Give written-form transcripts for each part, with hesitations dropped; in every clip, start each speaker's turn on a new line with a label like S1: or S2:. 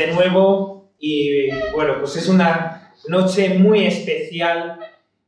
S1: de nuevo y bueno, pues es una noche muy especial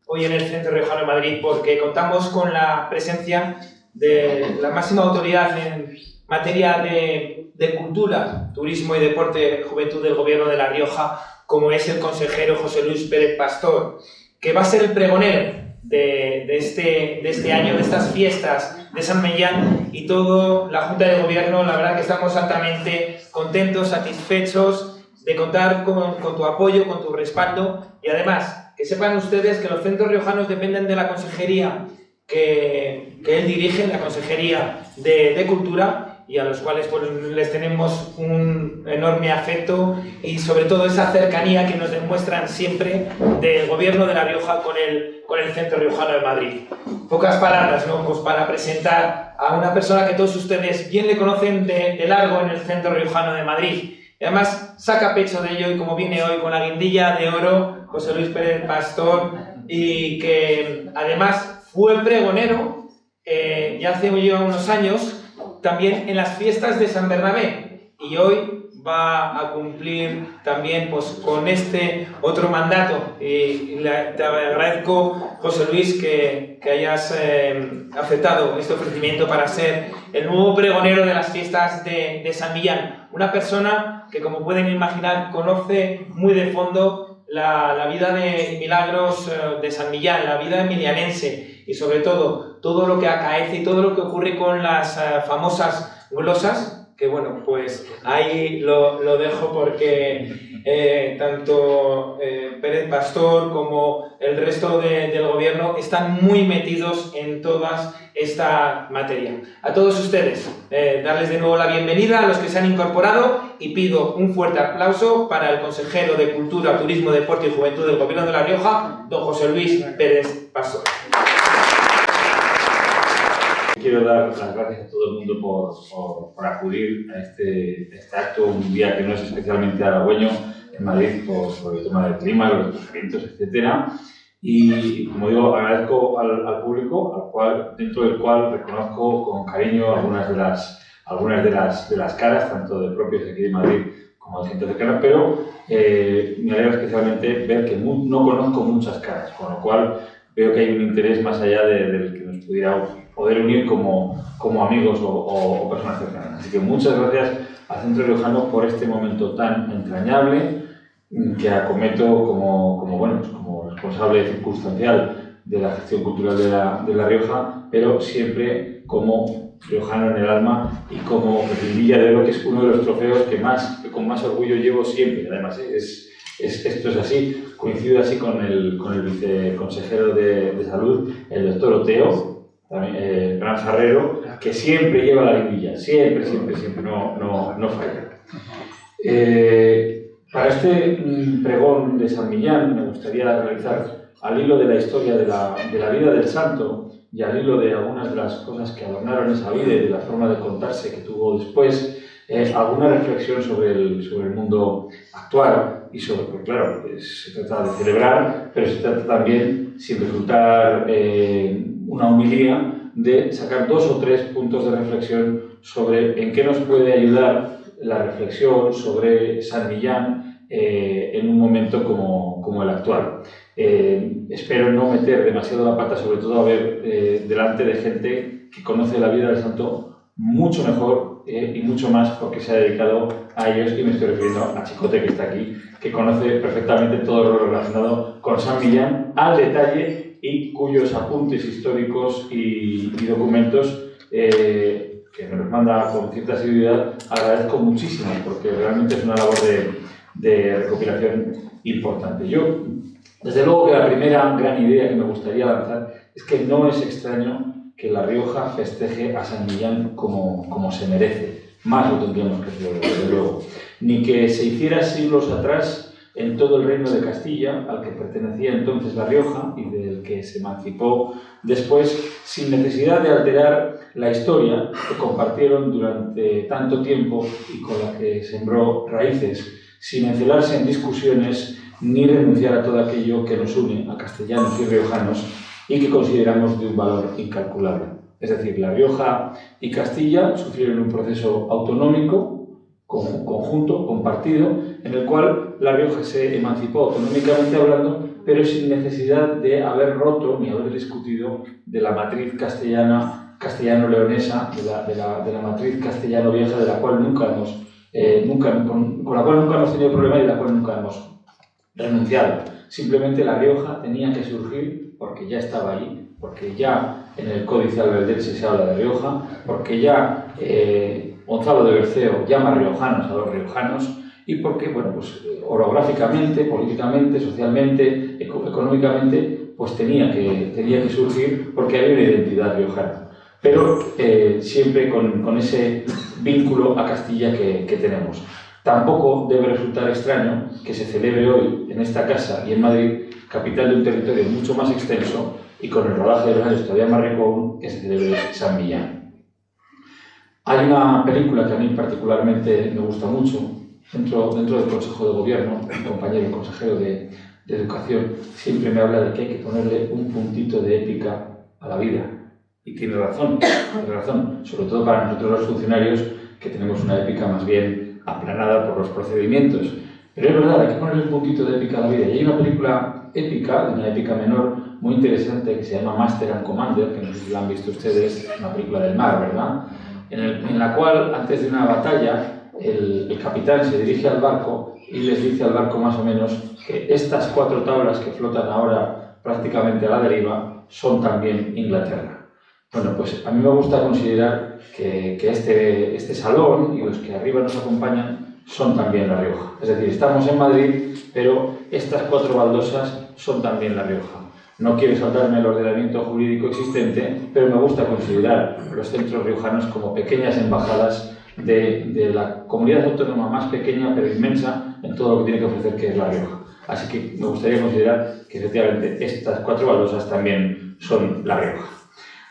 S1: hoy en el Centro Riojano de Madrid porque contamos con la presencia de la máxima autoridad en materia de cultura, turismo y deporte, juventud del Gobierno de La Rioja, como es el consejero José Luis Pérez Pastor, que va a ser el pregonero de este año, de estas fiestas de San Millán, y toda la Junta de Gobierno. La verdad que estamos altamente contentos, satisfechos de contar con tu apoyo, con tu respaldo, y además que sepan ustedes que los centros riojanos dependen de la consejería que él dirige, la Consejería de Cultura, y a los cuales pues, les tenemos un enorme afecto y sobre todo esa cercanía que nos demuestran siempre del Gobierno de La Rioja con el Centro Riojano de Madrid. Pocas palabras, ¿no? Pues para presentar a una persona que todos ustedes bien le conocen de largo en el Centro Riojano de Madrid. Y además saca pecho de ello, y como viene hoy con la guindilla de oro, José Luis Pérez Pastor, y que además fue pregonero ya hace unos años también en las fiestas de San Bernabé, y hoy va a cumplir también pues, con este otro mandato. Y te agradezco, José Luis, que hayas aceptado este ofrecimiento para ser el nuevo pregonero de las fiestas de San Millán. Una persona que, como pueden imaginar, conoce muy de fondo la vida de Milagros de San Millán, la vida emilianense, y sobre todo lo que acaece y todo lo que ocurre con las famosas glosas, que bueno, pues ahí lo dejo porque tanto Pérez Pastor como el resto del gobierno están muy metidos en toda esta materia. A todos ustedes, darles de nuevo la bienvenida a los que se han incorporado, y pido un fuerte aplauso para el consejero de Cultura, Turismo, Deporte y Juventud del Gobierno de La Rioja, don José Luis Pérez Pastor.
S2: Quiero dar las gracias a todo el mundo por acudir a este acto, un día que no es especialmente halagüeño en Madrid por el tema del clima, los desplazamientos, etc. Y, como digo, agradezco al público, dentro del cual reconozco con cariño algunas de las caras, tanto de propios de aquí de Madrid como de gente cercana, pero me alegra especialmente ver que no conozco muchas caras, con lo cual veo que hay un interés más allá del que nos pudiera poder unir como amigos o personas cercanas. Así que muchas gracias al Centro Riojano por este momento tan entrañable que acometo como responsable circunstancial de la gestión cultural de La Rioja, pero siempre como riojano en el alma y como guindilla de oro, que es uno de los trofeos que con más orgullo llevo siempre. Además, esto es así, coincido así con el viceconsejero de Salud, el doctor Oteo, también, gran jarrero, que siempre lleva la guindilla, siempre, no falla. Para este pregón de San Millán me gustaría realizar, al hilo de la historia de la vida del santo y al hilo de algunas de las cosas que adornaron esa vida y de la forma de contarse que tuvo después, alguna reflexión sobre el mundo actual. Y sobre, claro, se trata de celebrar, pero se trata también, sin resultar una homilía, de sacar 2 o 3 puntos de reflexión sobre en qué nos puede ayudar la reflexión sobre San Millán en un momento como el actual. Espero no meter demasiado la pata, sobre todo a ver delante de gente que conoce la vida del santo mucho mejor y mucho más porque se ha dedicado a ellos, y me estoy refiriendo a Chicote, que está aquí, que conoce perfectamente todo lo relacionado con San Millán al detalle y cuyos apuntes históricos y documentos que me los manda con cierta asiduidad agradezco muchísimo, porque realmente es una labor de recopilación importante. Yo, desde luego, que la primera gran idea que me gustaría lanzar es que no es extraño que La Rioja festeje a San Millán como se merece. Más lo tendríamos que hacer, desde luego. Ni que se hiciera siglos atrás en todo el reino de Castilla, al que pertenecía entonces La Rioja y del que se emancipó después, sin necesidad de alterar la historia que compartieron durante tanto tiempo y con la que sembró raíces, sin encelarse en discusiones ni renunciar a todo aquello que nos une a castellanos y riojanos y que consideramos de un valor incalculable. Es decir, La Rioja y Castilla sufrieron un proceso autonómico conjunto, compartido, en el cual La Rioja se emancipó autonómicamente hablando, pero sin necesidad de haber roto ni haber discutido de la matriz castellano-leonesa, de la matriz castellano-vieja, de la cual con la cual nunca hemos tenido problema y de la cual nunca hemos renunciado. Simplemente La Rioja tenía que surgir porque ya estaba allí, porque ya en el Códice Alberdense se habla de Rioja, porque ya Gonzalo de Berceo llama riojanos a los riojanos, y porque, bueno, pues orográficamente, políticamente, socialmente, económicamente, pues tenía que surgir porque había una identidad riojana. Pero siempre con ese vínculo a Castilla que tenemos. Tampoco debe resultar extraño que se celebre hoy en esta casa y en Madrid, capital de un territorio mucho más extenso y con el rodaje de los años todavía más rico aún, que se celebre San Millán. Hay una película que a mí particularmente me gusta mucho, dentro del Consejo de Gobierno, un compañero, el consejero de Educación, siempre me habla de que hay que ponerle un puntito de épica a la vida. Y tiene razón, sobre todo para nosotros los funcionarios, que tenemos una épica más bien aplanada por los procedimientos. Pero es verdad, hay que ponerle un puntito de épica a la vida. Y hay una película épica, de una épica menor, muy interesante, que se llama Master and Commander, que no sé si la han visto ustedes, una película del mar, ¿verdad? En la cual, antes de una batalla, el capitán se dirige al barco y les dice al barco más o menos que estas 4 tablas que flotan ahora prácticamente a la deriva son también Inglaterra. Bueno, pues a mí me gusta considerar que este salón y los que arriba nos acompañan son también La Rioja. Es decir, estamos en Madrid, pero estas 4 baldosas son también La Rioja. No quiero saltarme el ordenamiento jurídico existente, pero me gusta considerar los centros riojanos como pequeñas embajadas de la comunidad autónoma más pequeña pero inmensa en todo lo que tiene que ofrecer, que es La Rioja. Así que me gustaría considerar que efectivamente estas 4 baldosas también son La Rioja.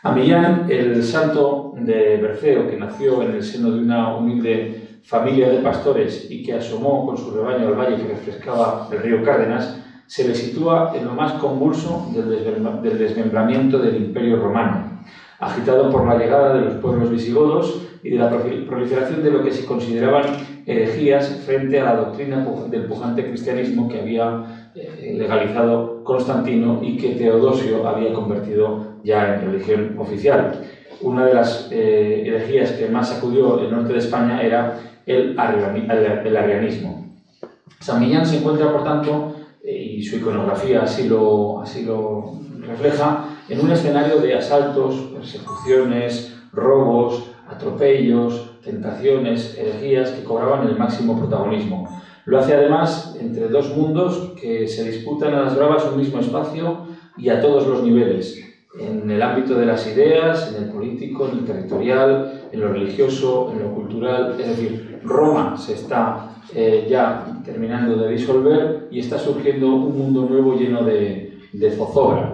S2: A Millán, el santo de Berceo, que nació en el seno de una humilde familia de pastores y que asomó con su rebaño al valle que refrescaba el río Cárdenas, se le sitúa en lo más convulso del desmembramiento del Imperio Romano, agitado por la llegada de los pueblos visigodos y de la proliferación de lo que se consideraban herejías frente a la doctrina del pujante cristianismo que había legalizado Constantino y que Teodosio había convertido ya en religión oficial. Una de las herejías que más sacudió el norte de España era el arrianismo. San Millán se encuentra, por tanto, y su iconografía así lo refleja, en un escenario de asaltos, persecuciones, robos, atropellos, tentaciones, herejías que cobraban el máximo protagonismo. Lo hace además entre 2 mundos que se disputan a las bravas un mismo espacio y a todos los niveles, en el ámbito de las ideas, en el político, en el territorial, en lo religioso, en lo cultural. Es decir, Roma se está ya terminando de disolver y está surgiendo un mundo nuevo lleno de zozobra.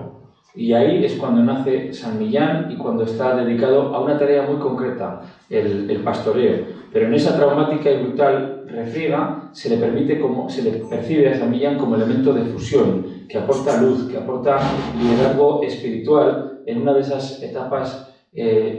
S2: Y ahí es cuando nace San Millán y cuando está dedicado a una tarea muy concreta, el pastoreo. Pero en esa traumática y brutal refriega se le percibe a San Millán como elemento de fusión, que aporta luz, que aporta liderazgo espiritual en una de esas etapas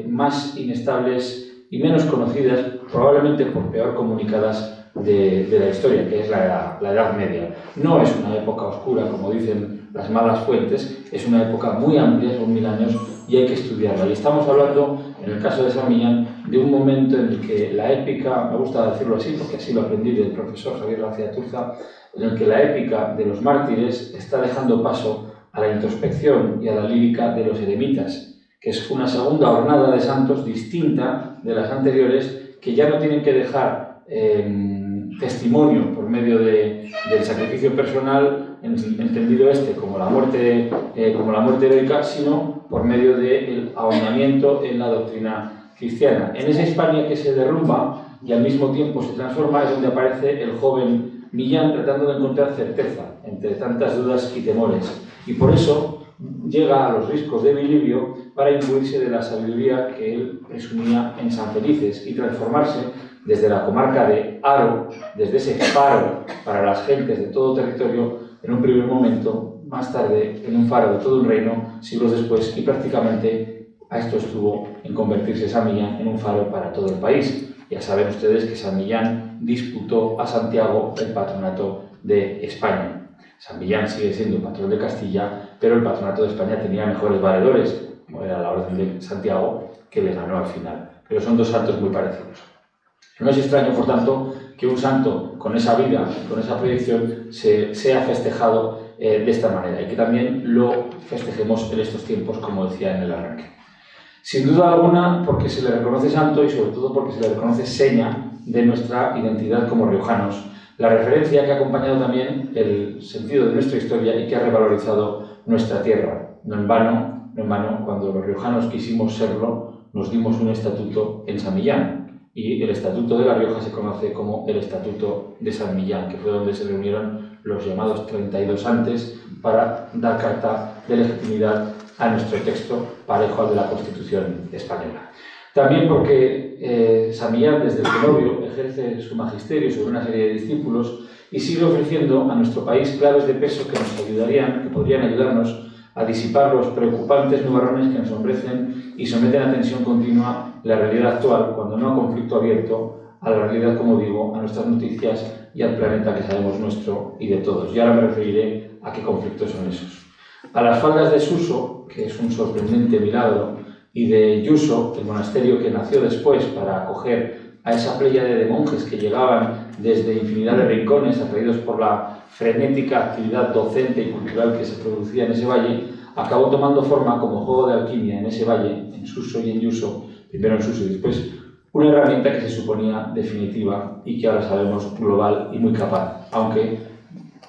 S2: más inestables y menos conocidas, probablemente por peor comunicadas, de la historia, que es la Edad Media. No es una época oscura, como dicen las malas fuentes, es una época muy amplia, son 1000 años, y hay que estudiarla. Y estamos hablando, en el caso de San Millán, de un momento en el que la épica, me gusta decirlo así, porque así lo aprendí del profesor Javier García Turza, en el que la épica de los mártires está dejando paso a la introspección y a la lírica de los eremitas, que es una segunda hornada de santos distinta de las anteriores, que ya no tienen que dejar testimonio por medio del sacrificio personal, entendido como la muerte heroica, sino por medio del ahondamiento en la doctrina cristiana. En esa Hispania que se derrumba y al mismo tiempo se transforma es donde aparece el joven Millán tratando de encontrar certeza entre tantas dudas y temores. Y por eso llega a los riscos de Bilibio para imbuirse de la sabiduría que él presumía en San Felices y transformarse desde la comarca de Haro, desde ese faro para las gentes de todo territorio, en un primer momento, más tarde en un faro de todo un reino, siglos después, y prácticamente a esto estuvo en convertirse San Millán en un faro para todo el país. Ya saben ustedes que San Millán disputó a Santiago el patronato de España. San Millán sigue siendo patrón de Castilla, pero el patronato de España tenía mejores valedores, como era la Orden de Santiago, que le ganó al final. Pero son dos santos muy parecidos. No es extraño, por tanto, que un santo con esa vida, con esa proyección, sea festejado de esta manera y que también lo festejemos en estos tiempos, como decía en el arranque. Sin duda alguna, porque se le reconoce santo y sobre todo porque se le reconoce seña de nuestra identidad como riojanos, la referencia que ha acompañado también el sentido de nuestra historia y que ha revalorizado nuestra tierra. No en vano, cuando los riojanos quisimos serlo, nos dimos un estatuto en San Millán, y el Estatuto de La Rioja se conoce como el Estatuto de San Millán, que fue donde se reunieron los llamados 32 antes para dar carta de legitimidad a nuestro texto parejo al de la Constitución española. También porque San Millán, desde el cenobio, ejerce su magisterio sobre una serie de discípulos y sigue ofreciendo a nuestro país claves de peso que nos ayudarían, que podrían ayudarnos a disipar los preocupantes nubarrones que nos ensombrecen y someten a tensión continua la realidad actual, cuando no a conflicto abierto, a la realidad, como digo, a nuestras noticias y al planeta que sabemos nuestro y de todos. Y ahora me referiré a qué conflictos son esos. A las faldas de Suso, que es un sorprendente milagro, y de Yuso, el monasterio que nació después para acoger a esa pléyade de monjes que llegaban desde infinidad de rincones atraídos por la frenética actividad docente y cultural que se producía en ese valle, acabó tomando forma como juego de alquimia en ese valle, en Suso y en Yuso, primero en Suso y después, una herramienta que se suponía definitiva y que ahora sabemos global y muy capaz, aunque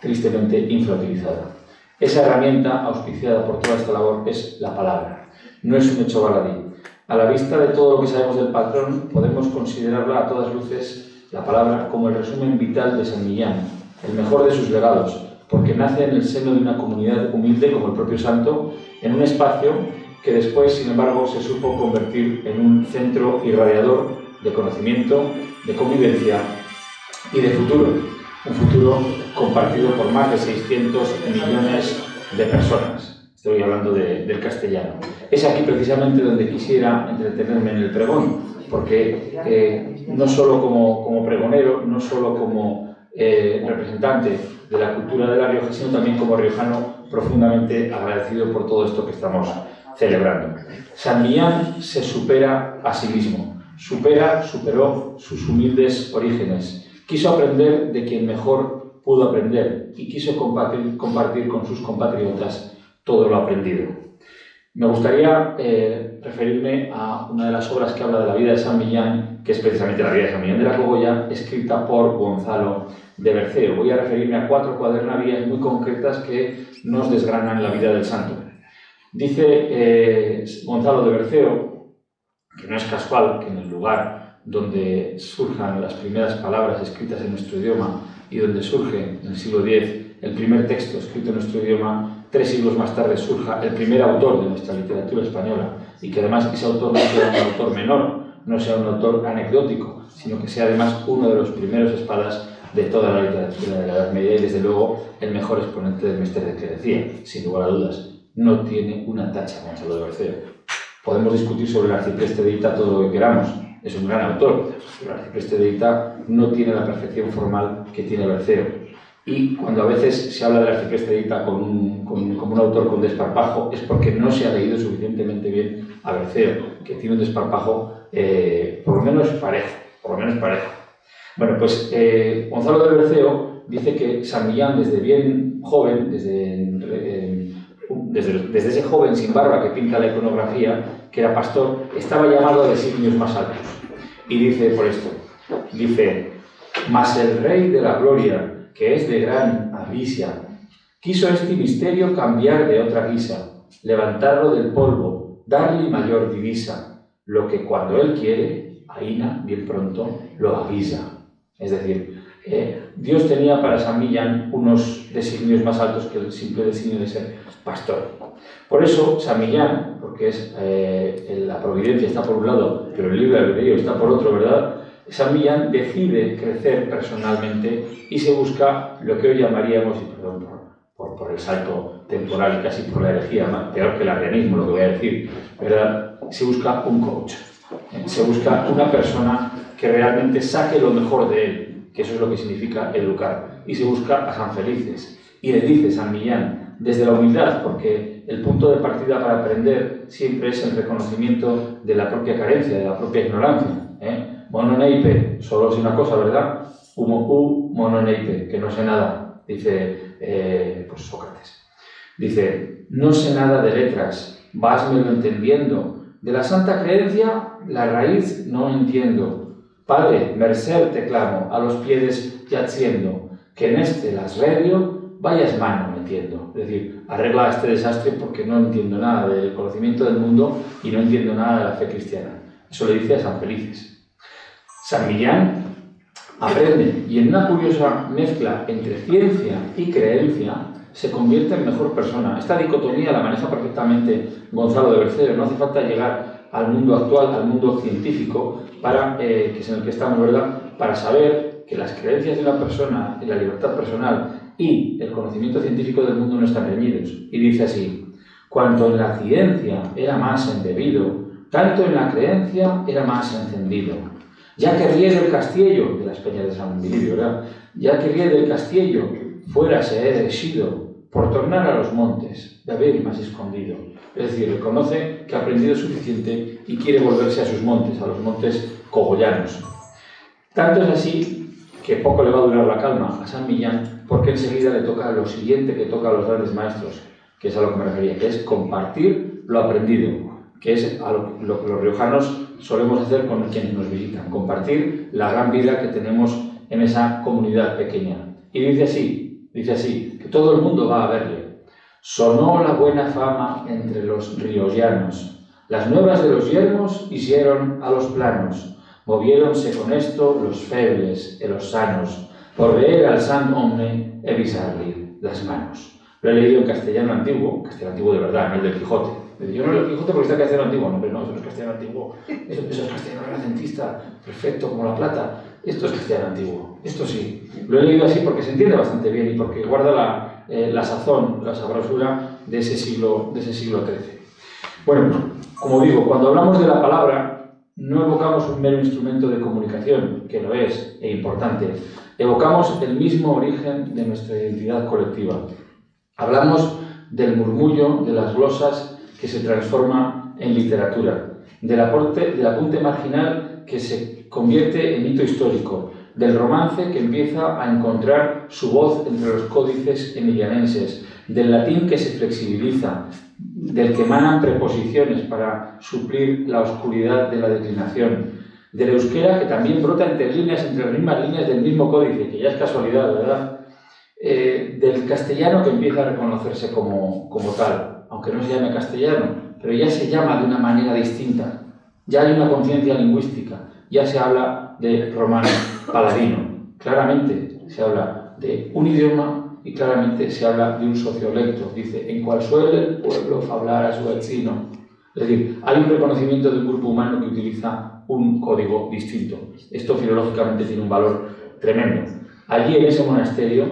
S2: tristemente infrautilizada. Esa herramienta, auspiciada por toda esta labor, es la palabra. No es un hecho baladí. A la vista de todo lo que sabemos del patrón, podemos considerarla a todas luces, la palabra, como el resumen vital de San Millán, el mejor de sus legados, porque nace en el seno de una comunidad humilde como el propio santo, en un espacio que después, sin embargo, se supo convertir en un centro irradiador de conocimiento, de convivencia y de futuro. Un futuro compartido por más de 600 millones de personas. Estoy hablando del castellano. Es aquí precisamente donde quisiera entretenerme en el pregón, porque no solo como pregonero, no solo como representante de la cultura de La Rioja, sino también como riojano profundamente agradecido por todo esto que estamos celebrando. San Millán se supera a sí mismo, superó sus humildes orígenes, quiso aprender de quien mejor pudo aprender y quiso compartir con sus compatriotas todo lo aprendido. Me gustaría referirme a una de las obras que habla de la vida de San Millán, que es precisamente la vida de San Millán de la Cogolla, escrita por Gonzalo de Berceo. Voy a referirme a 4 cuadernarías muy concretas que nos desgranan la vida del santo. Dice Gonzalo de Berceo, que no es casual que en el lugar donde surjan las primeras palabras escritas en nuestro idioma y donde surge en el siglo X el primer texto escrito en nuestro idioma, 3 siglos más tarde surja el primer autor de nuestra literatura española y que además ese autor no sea un autor menor, no sea un autor anecdótico, sino que sea además uno de los primeros espadas de toda la literatura de la Edad Media y desde luego el mejor exponente del mister de clerecía, sin lugar a dudas. No tiene una tacha Gonzalo de Berceo. Podemos discutir sobre el arcipreste de Ita todo lo que queramos, es un gran autor, pero el arcipreste de Ita no tiene la perfección formal que tiene Berceo. Y cuando a veces se habla del arcipreste de Ita como un autor con desparpajo, es porque no se ha leído suficientemente bien a Berceo, que tiene un desparpajo por lo menos parejo. Bueno, pues Gonzalo de Berceo dice que San Millán, desde bien joven, desde ese joven sin barba que pinta la iconografía, que era pastor, estaba llamado a designios más altos. Y dice por esto, dice, mas el Rey de la Gloria, que es de gran avaricia, quiso este misterio cambiar de otra guisa, levantarlo del polvo, darle mayor divisa, lo que cuando él quiere, aína bien pronto lo avisa. Es decir, Dios tenía para San Millán unos designios más altos que el simple designio de ser pastor. Por eso San Millán, porque la providencia está por un lado, pero el libre albedrío está por otro, ¿verdad? San Millán decide crecer personalmente y se busca lo que hoy llamaríamos, y perdón por el salto temporal y casi por la herejía, peor que el arrianismo, lo que voy a decir, ¿verdad? se busca un coach, se busca una persona que realmente saque lo mejor de él, que eso es lo que significa educar, y se busca a San Felices. Y le dice San Millán, desde la humildad, porque el punto de partida para aprender siempre es el reconocimiento de la propia carencia, de la propia ignorancia. Mononeipe, solo es una cosa, ¿verdad? Mononeipe, que no sé nada, dice pues Sócrates. Dice, no sé nada de letras, vásmelo entendiendo. De la santa creencia, la raíz no entiendo. Padre, merced te clamo, a los pies yaciendo, que en este las redio vayas mano metiendo. Es decir, arregla este desastre porque no entiendo nada del conocimiento del mundo y no entiendo nada de la fe cristiana. Eso le dice a San Felices. San Millán aprende y en una curiosa mezcla entre ciencia y creencia se convierte en mejor persona. Esta dicotomía la maneja perfectamente Gonzalo de Berceo. No hace falta llegar al mundo actual, al mundo científico, que es en el que estamos, ¿verdad?, para saber que las creencias de una persona y la libertad personal y el conocimiento científico del mundo no están reñidos. Y dice así, cuanto en la ciencia era más embebido, tanto en la creencia era más encendido. Ya que ríe del castillo, de las peñas de San Milidio, ¿verdad?, ya que ríe del castillo, fuera se he exido, por tornar a los montes, de haber más escondido. Es decir, reconoce que ha aprendido suficiente y quiere volverse a sus montes, a los montes cogollanos. Tanto es así que poco le va a durar la calma a San Millán, porque enseguida le toca lo siguiente que toca a los grandes maestros, que es a lo que me refería, que es compartir lo aprendido, que es a lo que los riojanos solemos hacer con quienes nos visitan, compartir la gran vida que tenemos en esa comunidad pequeña. Y dice así, que todo el mundo va a verle. Sonó la buena fama entre los riollanos. Las nuevas de los yermos hicieron a los planos. Moviéronse con esto los febles y los sanos, por ver al sant hombre e besarle las manos. Lo he leído en castellano antiguo de verdad, no el del Quijote. Yo no leo el Quijote porque está en castellano antiguo. No, pero no, eso no es castellano antiguo. Eso es castellano renacentista, perfecto, como la plata. Esto es castellano antiguo, esto sí. Lo he leído así porque se entiende bastante bien y porque guarda la sazón, la sabrosura de ese siglo XIII. Bueno, como digo, cuando hablamos de la palabra, no evocamos un mero instrumento de comunicación, que lo es, e importante. Evocamos el mismo origen de nuestra identidad colectiva. Hablamos del murmullo de las glosas que se transforma en literatura, del apunte marginal que se convierte en hito histórico, del romance que empieza a encontrar su voz entre los códices emilianenses, del latín que se flexibiliza, del que emanan preposiciones para suplir la oscuridad de la declinación, del euskera que también brota entre las mismas líneas del mismo códice, que ya es casualidad, ¿verdad? Del castellano que empieza a reconocerse como tal, aunque no se llame castellano, pero ya se llama de una manera distinta, ya hay una conciencia lingüística, ya se habla de romano paladino, claramente se habla de un idioma y claramente se habla de un sociolecto, dice, en cual suele el pueblo hablar a su vecino. Es decir, hay un reconocimiento de un grupo humano que utiliza un código distinto. Esto filológicamente tiene un valor tremendo. Allí en ese monasterio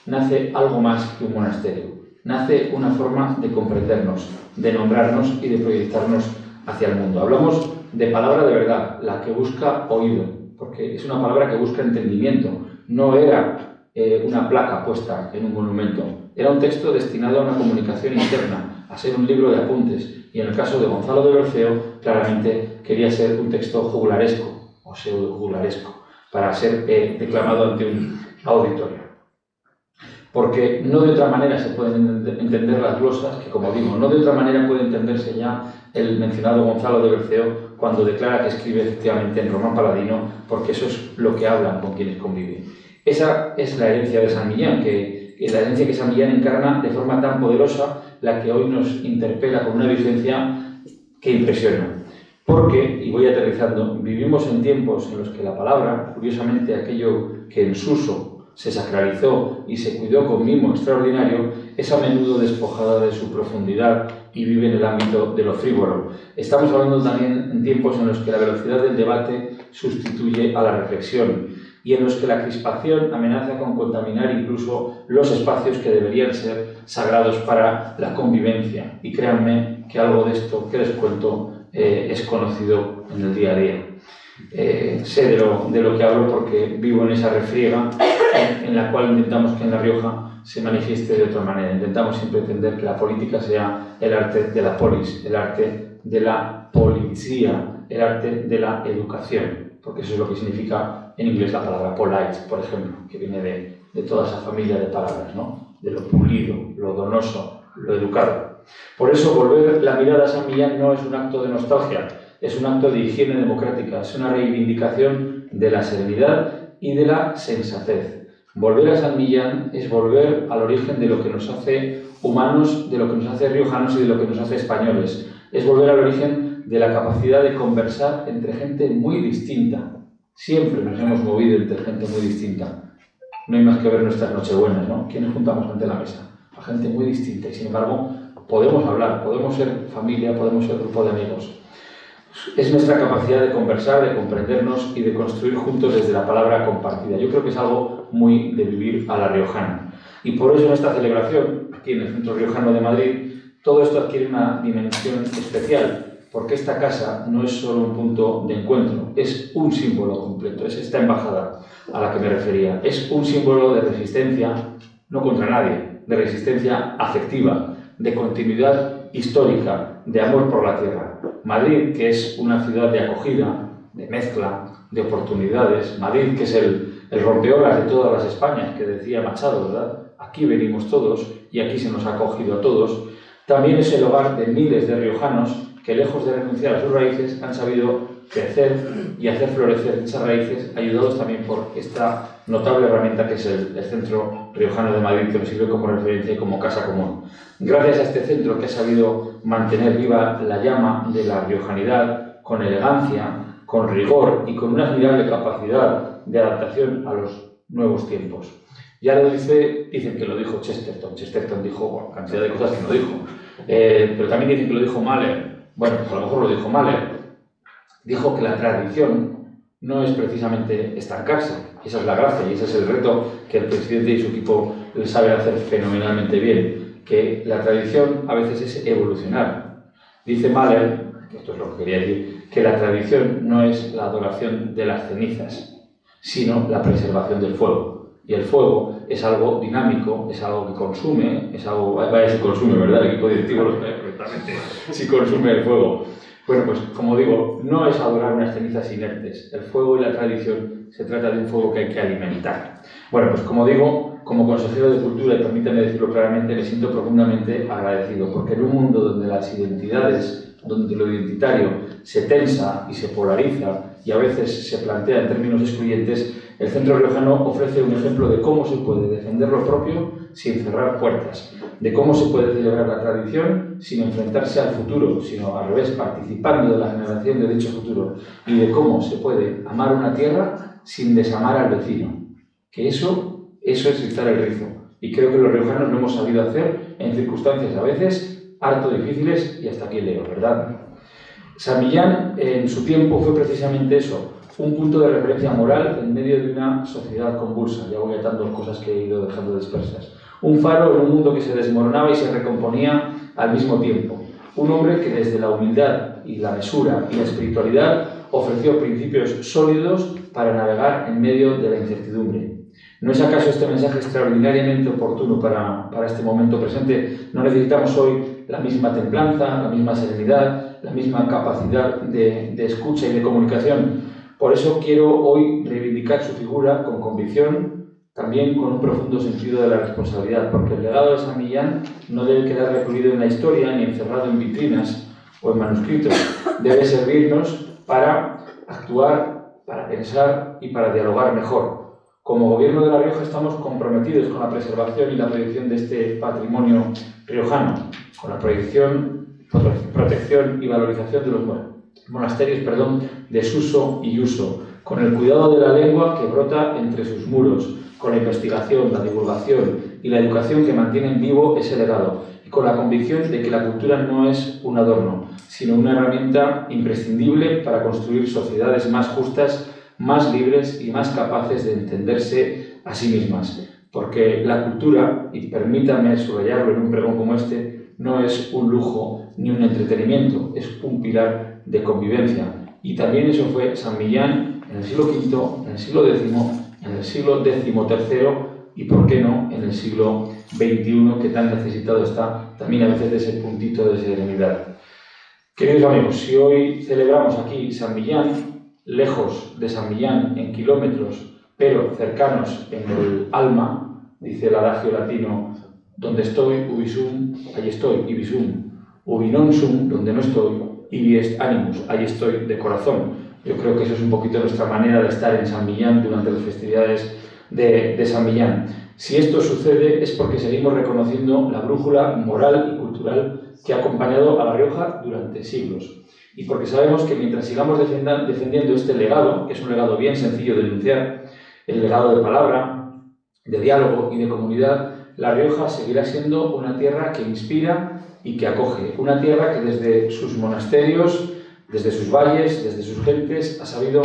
S2: nace algo más que un monasterio. Nace una forma de comprendernos, de nombrarnos y de proyectarnos hacia el mundo. Hablamos de palabra de verdad, la que busca oído, porque es una palabra que busca entendimiento. No era una placa puesta en un monumento, era un texto destinado a una comunicación interna, a ser un libro de apuntes, y en el caso de Gonzalo de Berceo, claramente quería ser un texto juglaresco o pseudo-juglaresco, para ser declamado ante un auditorio. Porque no de otra manera se pueden entender las glosas, que como digo, no de otra manera puede entenderse ya el mencionado Gonzalo de Berceo cuando declara que escribe efectivamente en román paladino, porque eso es lo que hablan con quienes conviven. Esa es la herencia de San Millán, que es la herencia que San Millán encarna de forma tan poderosa, la que hoy nos interpela con una vigencia que impresiona. Porque, y voy aterrizando, vivimos en tiempos en los que la palabra, curiosamente aquello que en su uso se sacralizó y se cuidó con mimo extraordinario, es a menudo despojada de su profundidad y vive en el ámbito de lo frívolo. Estamos hablando también en tiempos en los que la velocidad del debate sustituye a la reflexión y en los que la crispación amenaza con contaminar incluso los espacios que deberían ser sagrados para la convivencia. Y créanme que algo de esto que les cuento es conocido en el día a día. Sé de lo que hablo porque vivo en esa refriega en la cual intentamos que en La Rioja se manifieste de otra manera. Intentamos siempre entender que la política sea el arte de la polis, el arte de la policía, el arte de la educación, porque eso es lo que significa en inglés la palabra polite, por ejemplo, que viene de toda esa familia de palabras, ¿no? De lo pulido, lo donoso, lo educado. Por eso volver la mirada a San Millán no es un acto de nostalgia, es un acto de higiene democrática, es una reivindicación de la serenidad y de la sensatez. Volver a San Millán es volver al origen de lo que nos hace humanos, de lo que nos hace riojanos y de lo que nos hace españoles. Es volver al origen de la capacidad de conversar entre gente muy distinta. Siempre nos hemos movido entre gente muy distinta. No hay más que ver nuestras nochebuenas, ¿no? ¿Quiénes juntamos ante la mesa? A gente muy distinta y, sin embargo, podemos hablar, podemos ser familia, podemos ser grupo de amigos. Es nuestra capacidad de conversar, de comprendernos y de construir juntos desde la palabra compartida. Yo creo que es algo muy de vivir a la riojana. Y por eso en esta celebración, aquí en el Centro Riojano de Madrid, todo esto adquiere una dimensión especial, porque esta casa no es solo un punto de encuentro, es un símbolo completo, es esta embajada a la que me refería. Es un símbolo de resistencia, no contra nadie, de resistencia afectiva, de continuidad histórica, de amor por la tierra. Madrid, que es una ciudad de acogida, de mezcla, de oportunidades. Madrid, que es el rompeolas de todas las Españas, que decía Machado, ¿verdad? Aquí venimos todos y aquí se nos ha acogido a todos. También es el hogar de miles de riojanos que, lejos de renunciar a sus raíces, han sabido crecer y hacer florecer esas raíces, ayudados también por esta notable herramienta que es el Centro Riojano de Madrid, que nos sirve como referencia y como casa común. Gracias a este centro, que ha sabido mantener viva la llama de la riojanidad con elegancia, con rigor y con una admirable capacidad de adaptación a los nuevos tiempos. Ya lo dicen que lo dijo Chesterton. Chesterton dijo, bueno, cantidad de cosas que no dijo, pero también dicen que lo dijo Mahler. Bueno, pues a lo mejor lo dijo Mahler. Dijo que la tradición no es precisamente estancarse. Esa es la gracia y ese es el reto que el presidente y su equipo saben hacer fenomenalmente bien. Que la tradición a veces es evolucionar. Dice Mahler, esto es lo que quería decir, que la tradición no es la adoración de las cenizas, sino la preservación del fuego. Y el fuego es algo dinámico, es algo que consume, es algo... Vaya si consume, ¿verdad? El equipo directivo lo sabe perfectamente, si consume el fuego. Bueno, pues como digo, no es adorar unas cenizas inertes. El fuego y la tradición se trata de un fuego que hay que alimentar. Bueno, pues como digo, como consejero de Cultura, y permítame decirlo claramente, me siento profundamente agradecido, porque en un mundo donde las identidades, donde lo identitario se tensa y se polariza y a veces se plantea en términos excluyentes, el Centro Riojano ofrece un ejemplo de cómo se puede defender lo propio sin cerrar puertas, de cómo se puede celebrar la tradición sin enfrentarse al futuro, sino al revés, participando de la generación de dicho futuro, y de cómo se puede amar una tierra sin desamar al vecino. Que eso es rizar el rizo. Y creo que los riojanos lo hemos sabido hacer en circunstancias a veces harto difíciles y hasta aquí leo, ¿verdad? San Millán en su tiempo fue precisamente eso, un punto de referencia moral en medio de una sociedad convulsa. Ya voy atando cosas que he ido dejando dispersas. Un faro en un mundo que se desmoronaba y se recomponía al mismo tiempo. Un hombre que desde la humildad y la mesura y la espiritualidad ofreció principios sólidos para navegar en medio de la incertidumbre. ¿No es acaso este mensaje extraordinariamente oportuno para este momento presente? ¿No necesitamos hoy la misma templanza, la misma serenidad, la misma capacidad de escucha y de comunicación? Por eso quiero hoy reivindicar su figura con convicción, también con un profundo sentido de la responsabilidad, porque el legado de San Millán no debe quedar recluido en la historia ni encerrado en vitrinas o en manuscritos. Debe servirnos para actuar, para pensar y para dialogar mejor. Como Gobierno de La Rioja estamos comprometidos con la preservación y la protección de este patrimonio riojano, con la protección y valorización de los monasterios, desuso y uso, con el cuidado de la lengua que brota entre sus muros, con la investigación, la divulgación y la educación que mantienen vivo ese legado, y con la convicción de que la cultura no es un adorno, sino una herramienta imprescindible para construir sociedades más justas, más libres y más capaces de entenderse a sí mismas. Porque la cultura, y permítanme subrayarlo en un pregón como este, no es un lujo ni un entretenimiento, es un pilar de convivencia. Y también eso fue San Millán en el siglo V, en el siglo X, en el siglo XIII y, por qué no, en el siglo XXI, que tan necesitado está también a veces de ese puntito de serenidad. Queridos amigos, si hoy celebramos aquí San Millán, lejos de San Millán en kilómetros, pero cercanos en el alma, dice el adagio latino, donde estoy, ubi sum, allí estoy, ibi sum, ubi non sum, donde no estoy, ibi est animus, allí estoy de corazón. Yo creo que eso es un poquito nuestra manera de estar en San Millán durante las festividades de San Millán. Si esto sucede es porque seguimos reconociendo la brújula moral y cultural que ha acompañado a La Rioja durante siglos. Y porque sabemos que mientras sigamos defendiendo este legado, que es un legado bien sencillo de enunciar, el legado de palabra, de diálogo y de comunidad, La Rioja seguirá siendo una tierra que inspira y que acoge. Una tierra que desde sus monasterios, desde sus valles, desde sus gentes, ha sabido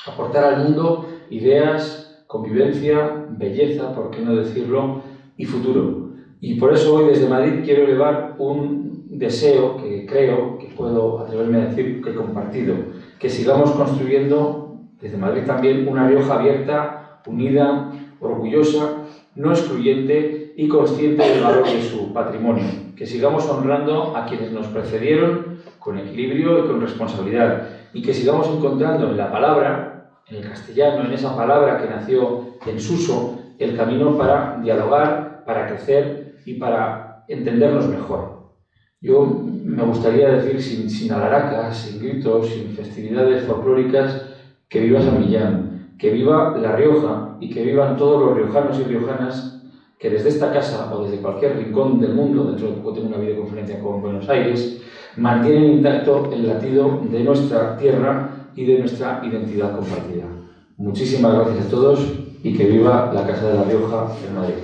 S2: aportar al mundo ideas, convivencia, belleza, por qué no decirlo, y futuro. Y por eso hoy desde Madrid quiero elevar un deseo que creo que puedo atreverme a decir que he compartido, que sigamos construyendo desde Madrid también una Rioja abierta, unida, orgullosa, no excluyente y consciente del valor de su patrimonio, que sigamos honrando a quienes nos precedieron con equilibrio y con responsabilidad, y que sigamos encontrando en la palabra, en el castellano, en esa palabra que nació en Suso, el camino para dialogar, para crecer y para entendernos mejor. Yo me gustaría decir sin alaracas, sin gritos, sin festividades folclóricas, que viva San Millán, que viva La Rioja y que vivan todos los riojanos y riojanas que desde esta casa o desde cualquier rincón del mundo, dentro de poco tengo una videoconferencia con Buenos Aires, mantienen intacto el latido de nuestra tierra y de nuestra identidad compartida. Muchísimas gracias a todos y que viva la Casa de La Rioja en Madrid.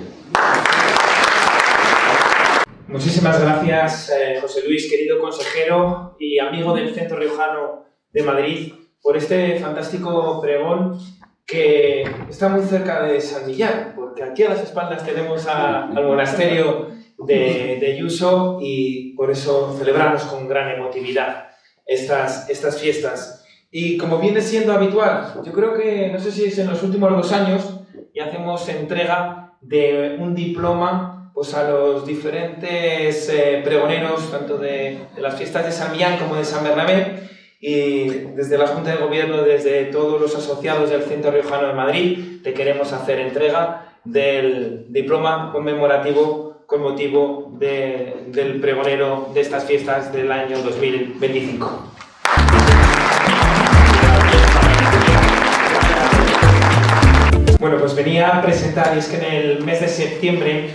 S1: Muchísimas gracias, José Luis, querido consejero y amigo del Centro Riojano de Madrid, por este fantástico pregón que está muy cerca de San Millán, porque aquí a las espaldas tenemos al monasterio de Yuso y por eso celebramos con gran emotividad estas fiestas. Y como viene siendo habitual, yo creo que, no sé si es en los últimos 2 años, y hacemos entrega de un diploma pues, a los diferentes pregoneros, tanto de las fiestas de San Millán como de San Bernabé, y desde la Junta de Gobierno, desde todos los asociados del Centro Riojano de Madrid, te queremos hacer entrega del diploma conmemorativo con motivo del pregonero de estas fiestas del año 2025. Bueno, pues venía a presentar, y es que en el mes de septiembre,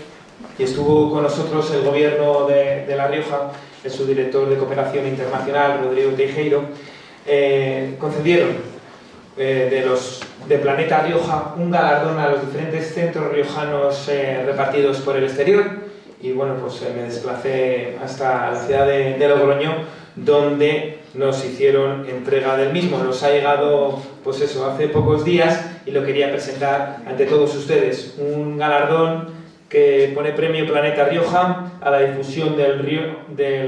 S1: y estuvo con nosotros el Gobierno de La Rioja, el subdirector de Cooperación Internacional, Rodrigo Teijeiro, concedieron de Planeta Rioja un galardón a los diferentes centros riojanos repartidos por el exterior. Y bueno, pues me desplacé hasta la ciudad de Logroño, donde nos hicieron entrega del mismo. Nos ha llegado, pues eso, hace pocos días y lo quería presentar ante todos ustedes. Un galardón que pone premio Planeta Rioja a la difusión del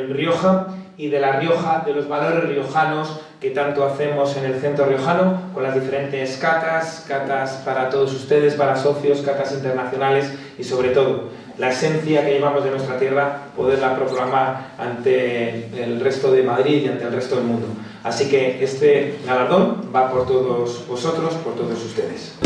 S1: Rioja y de La Rioja, de los valores riojanos que tanto hacemos en el Centro Riojano, con las diferentes catas para todos ustedes, para socios, catas internacionales y sobre todo la esencia que llevamos de nuestra tierra, poderla proclamar ante el resto de Madrid y ante el resto del mundo. Así que este galardón va por todos vosotros, por todos ustedes.